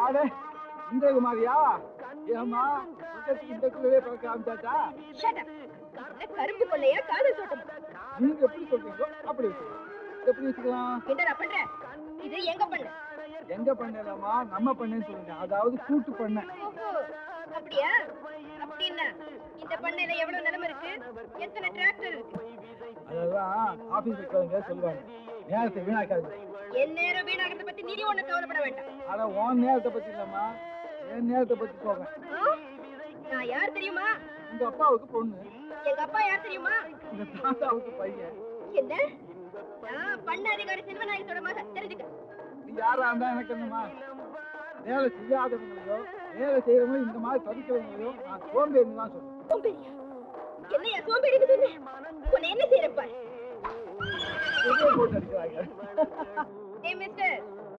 அட இந்திரகுமாரியா? ஏமா இந்த குள்ளே பழக்க ஆரம்பிச்சாச்சா? கரும்பு கொள்ளையா காதல் தோட்டம்? நீங்க எப்படி சொல்றீங்களோ அப்படி வச்சுக்கலாம். எப்படி வச்சுக்கலாம்? என்னடா பண்ற? இது எங்க பண்ண? எங்க பண்ணலாமா? நம்ம பண்ணேன்னு சொல்லுங்க. அதாவது கூட்டு பண்ண. அப்படியா? அப்படின்னா இந்த பண்ணையில எவ்வளவு நிலம் இருக்கு? எத்தனை டிராக்டர் இருக்கு? அதெல்லாம் ஆபீஸ்ல கேளுங்க சொல்லுவாங்க. நேரத்தை வீணாக்காது. என் நேரம் வீணாகிறத பத்தி நீ ஒண்ணு கவலைப்பட வேண்டாம். ஆனா உன் நேரத்தை பத்தி இல்லம்மா, என் நேரத்தை பத்தி சொல்றேன். நான் யார் தெரியுமா? உங்க அப்பாவுக்கு பொண்ணு. எங்க அப்பா யார் தெரியுமா? உங்க தாத்தாவுக்கு பையன். என்ன? நான் பண்ண அதிகாரி செல்வநாயகத்தோட மகன், தெரிஞ்சுக்க. நீ யாரா இருந்தா எனக்கு என்னமா? வேலை செய்யாதவங்களையோ வேலை செய்யறவங்களோ இந்த மாதிரி தவிக்கிறவங்களையோ நான் சோம்பேறின்னு தான் சொல்றேன். சோம்பேறியா? என்னையா சோம்பேறின்னு சொன்னேன்? உன்னை என்ன செய்யறப்ப? போட்டு அடிக்கிறாங்க. மிஸ்டர்,